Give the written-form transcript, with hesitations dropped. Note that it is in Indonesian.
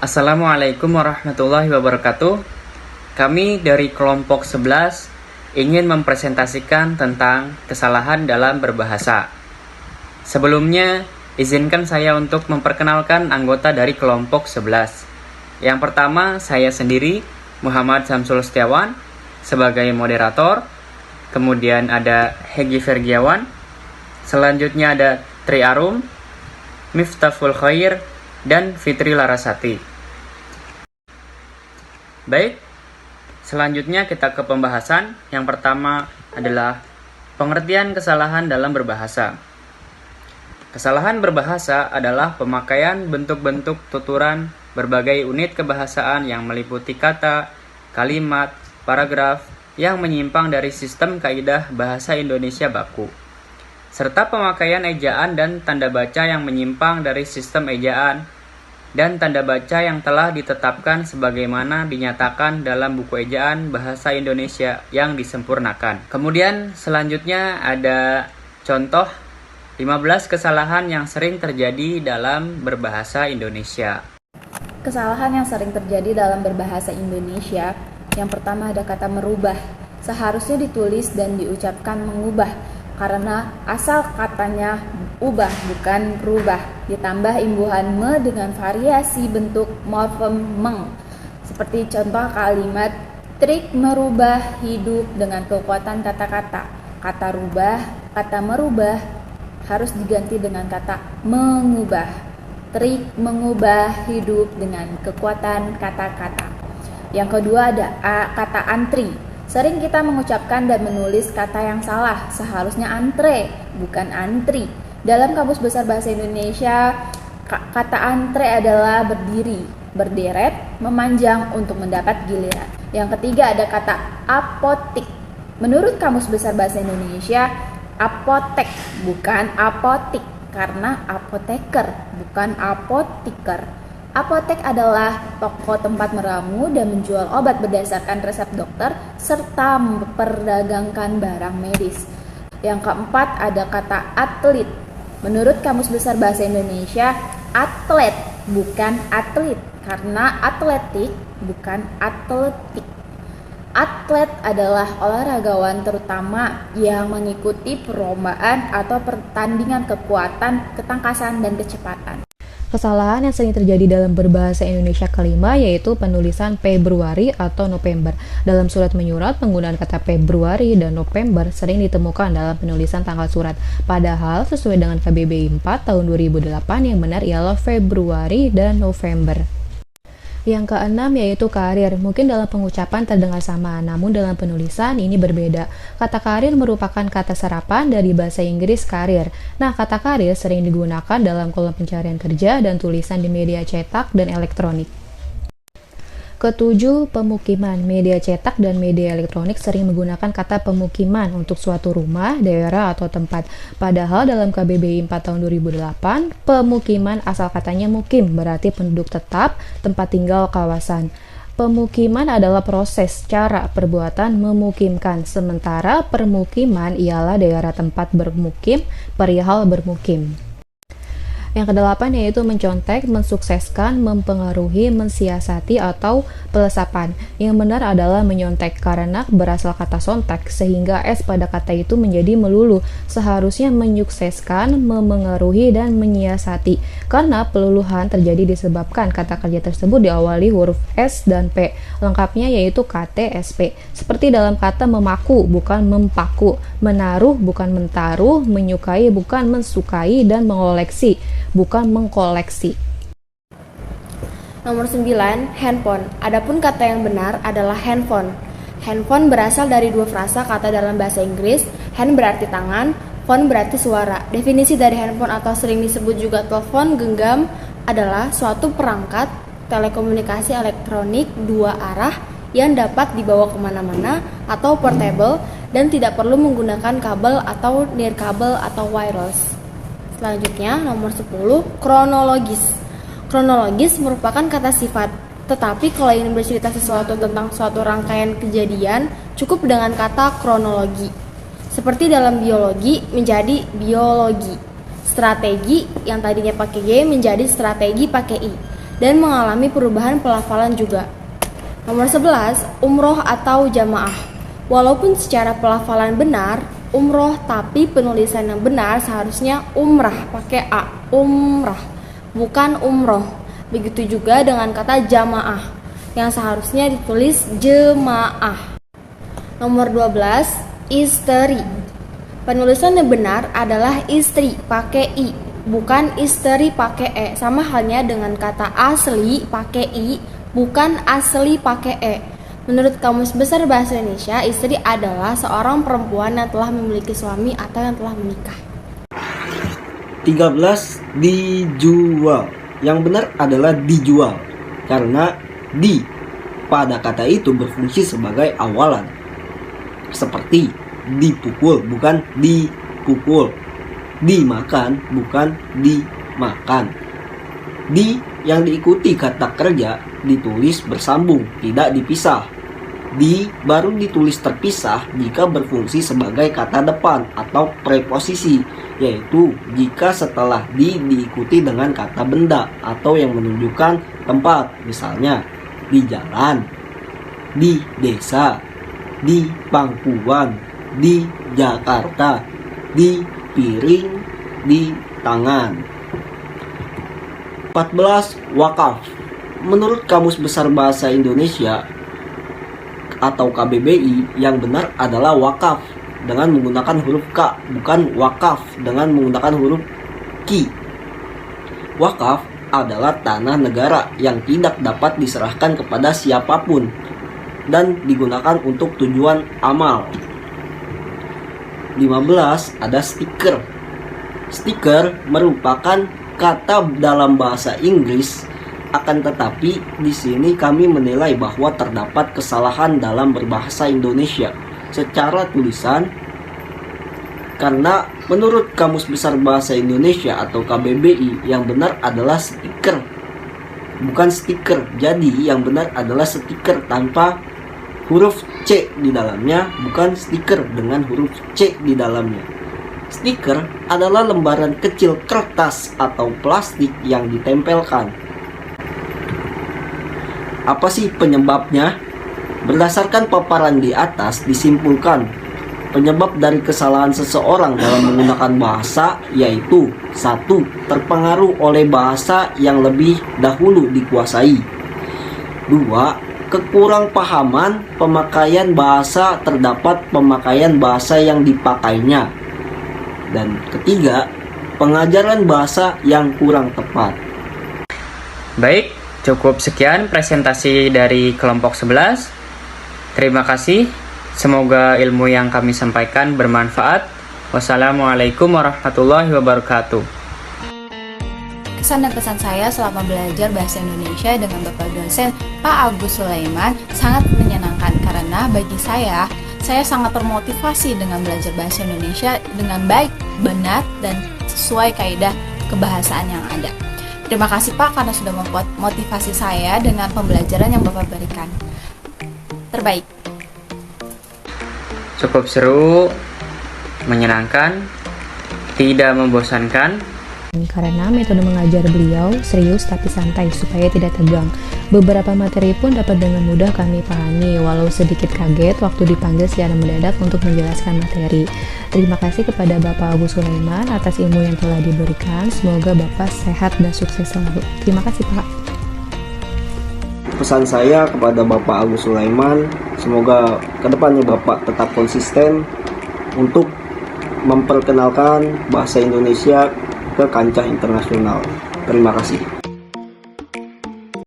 Assalamualaikum warahmatullahi wabarakatuh. Kami dari kelompok 11 ingin mempresentasikan tentang kesalahan dalam berbahasa. Sebelumnya, izinkan saya untuk memperkenalkan anggota dari kelompok 11. Yang pertama, saya sendiri, Muhammad Samsul Setiawan, sebagai moderator. Kemudian ada Hegi Fergiawan. Selanjutnya ada Tri Arum, Miftahul Khair, dan Fitri Larasati. Baik, selanjutnya kita ke pembahasan. Yang pertama adalah pengertian kesalahan dalam berbahasa. Kesalahan berbahasa adalah pemakaian bentuk-bentuk tuturan berbagai unit kebahasaan yang meliputi kata, kalimat, paragraf yang menyimpang dari sistem kaidah bahasa Indonesia baku, serta pemakaian ejaan dan tanda baca yang menyimpang dari sistem ejaan dan tanda baca yang telah ditetapkan sebagaimana dinyatakan dalam buku ejaan bahasa Indonesia yang disempurnakan. Kemudian selanjutnya ada contoh 15 kesalahan yang sering terjadi dalam berbahasa Indonesia. Kesalahan yang sering terjadi dalam berbahasa Indonesia, yang pertama ada kata merubah. Seharusnya ditulis dan diucapkan mengubah, karena asal katanya ubah bukan rubah, ditambah imbuhan me dengan variasi bentuk morfem meng. Seperti contoh kalimat trik merubah hidup dengan kekuatan kata-kata. Kata rubah, kata merubah harus diganti dengan kata mengubah. Trik mengubah hidup dengan kekuatan kata-kata. Yang kedua ada kata antri. Sering kita mengucapkan dan menulis kata yang salah, seharusnya antre, bukan antri. Dalam Kamus Besar Bahasa Indonesia, kata antre adalah berdiri, berderet, memanjang untuk mendapat giliran. Yang ketiga ada kata apotik. Menurut Kamus Besar Bahasa Indonesia, apotek bukan apotik, karena apoteker bukan apotiker. Apotek adalah toko tempat meramu dan menjual obat berdasarkan resep dokter serta memperdagangkan barang medis. Yang keempat ada kata atlet. Menurut Kamus Besar Bahasa Indonesia, atlet bukan atlet, karena atletik bukan atletik. Atlet adalah olahragawan terutama yang mengikuti perlombaan atau pertandingan kekuatan, ketangkasan, dan kecepatan. Kesalahan yang sering terjadi dalam berbahasa Indonesia kelima yaitu penulisan Februari atau November. Dalam surat menyurat, penggunaan kata Februari dan November sering ditemukan dalam penulisan tanggal surat. Padahal sesuai dengan KBBI 4 tahun 2008 yang benar ialah Februari dan November. Yang keenam yaitu karir. Mungkin dalam pengucapan terdengar sama, namun dalam penulisan ini berbeda. Kata karir merupakan kata serapan dari bahasa Inggris karir. Nah, kata karir sering digunakan dalam kolom pencarian kerja dan tulisan di media cetak dan elektronik. Ketujuh, pemukiman. Media cetak dan media elektronik sering menggunakan kata pemukiman untuk suatu rumah, daerah, atau tempat. Padahal dalam KBBI 4 tahun 2008, pemukiman asal katanya mukim, berarti penduduk tetap, tempat tinggal, kawasan. Pemukiman adalah proses, cara, perbuatan memukimkan, sementara permukiman ialah daerah tempat bermukim, perihal bermukim. Yang kedelapan yaitu mencontek, mensukseskan, mempengaruhi, mensiasati, atau pelesapan. Yang benar adalah menyontek karena berasal kata sontek sehingga S pada kata itu menjadi melulu. Seharusnya menyukseskan, memengaruhi, dan menyiasati. Karena peluluhan terjadi disebabkan kata kerja tersebut diawali huruf S dan P. Lengkapnya yaitu KTSP. Seperti dalam kata memaku bukan mempaku, menaruh bukan mentaruh, menyukai bukan mensukai, dan mengoleksi bukan mengkoleksi. Nomor 9, handphone. Adapun kata yang benar adalah handphone. Handphone berasal dari dua frasa kata dalam bahasa Inggris. Hand berarti tangan, phone berarti suara. Definisi dari handphone atau sering disebut juga telepon genggam adalah suatu perangkat telekomunikasi elektronik dua arah yang dapat dibawa kemana-mana atau portable dan tidak perlu menggunakan kabel atau nirkabel atau wireless. Selanjutnya, nomor 10, kronologis. Kronologis merupakan kata sifat, tetapi kalau ingin bercerita sesuatu tentang suatu rangkaian kejadian, cukup dengan kata kronologi. Seperti dalam biologi menjadi biologi. Strategi yang tadinya pakai G menjadi strategi pakai I. dan mengalami perubahan pelafalan juga. Nomor 11, umroh atau jamaah. Walaupun secara pelafalan benar umroh, tapi penulisan yang benar seharusnya umrah pakai A, umrah, bukan umroh. Begitu juga dengan kata jamaah yang seharusnya ditulis jemaah. Nomor 12, istri. Penulisan yang benar adalah istri pakai I, bukan istri pakai E. Sama halnya dengan kata asli pakai I, bukan asli pakai E. Menurut Kamus Besar Bahasa Indonesia, istri adalah seorang perempuan yang telah memiliki suami atau yang telah menikah. 13. Dijual. Yang benar adalah dijual, karena di pada kata itu berfungsi sebagai awalan. Seperti dipukul, bukan dipukul. Dimakan, bukan dimakan. Di yang diikuti kata kerja ditulis bersambung, tidak dipisah. Di baru ditulis terpisah jika berfungsi sebagai kata depan atau preposisi, yaitu jika setelah di diikuti dengan kata benda atau yang menunjukkan tempat, misalnya di jalan, di desa, di pangkuan, di Jakarta, di piring, di tangan. 14. Wakaf. Menurut Kamus Besar Bahasa Indonesia atau KBBI, yang benar adalah wakaf dengan menggunakan huruf K, bukan wakaf dengan menggunakan huruf Ki. Wakaf adalah tanah negara yang tidak dapat diserahkan kepada siapapun dan digunakan untuk tujuan amal. 15. Ada stiker. Stiker merupakan kata dalam bahasa Inggris, akan tetapi di sini kami menilai bahwa terdapat kesalahan dalam berbahasa Indonesia secara tulisan, karena menurut Kamus Besar Bahasa Indonesia atau KBBI yang benar adalah stiker, bukan stiker. Jadi yang benar adalah stiker tanpa huruf C di dalamnya, bukan stiker dengan huruf C di dalamnya. Stiker adalah lembaran kecil kertas atau plastik yang ditempelkan. Apa sih penyebabnya? Berdasarkan paparan di atas disimpulkan penyebab dari kesalahan seseorang dalam menggunakan bahasa yaitu 1. Terpengaruh oleh bahasa yang lebih dahulu dikuasai. 2. Kekurangpahaman pemakaian bahasa, terdapat pemakaian bahasa yang dipakainya. Dan ketiga, pengajaran bahasa yang kurang tepat. Baik, cukup sekian presentasi dari kelompok 11. Terima kasih. Semoga ilmu yang kami sampaikan bermanfaat. Wassalamualaikum warahmatullahi wabarakatuh. Kesan dan pesan saya selama belajar bahasa Indonesia dengan Bapak dosen Pak Agus Sulaiman sangat menyenangkan karena bagi saya sangat termotivasi dengan belajar bahasa Indonesia dengan baik, benar, dan sesuai kaidah kebahasaan yang ada. Terima kasih Pak karena sudah membuat motivasi saya dengan pembelajaran yang Bapak berikan. Terbaik. Cukup seru, menyenangkan, tidak membosankan. Karena metode mengajar beliau serius tapi santai supaya tidak tegang. Beberapa materi pun dapat dengan mudah kami pahami, walau sedikit kaget waktu dipanggil secara mendadak untuk menjelaskan materi. Terima kasih kepada Bapak Agus Sulaiman atas ilmu yang telah diberikan. Semoga Bapak sehat dan sukses selalu. Terima kasih Pak. Pesan saya kepada Bapak Agus Sulaiman, semoga kedepannya Bapak tetap konsisten untuk memperkenalkan bahasa Indonesia ke kancah internasional. Terima kasih.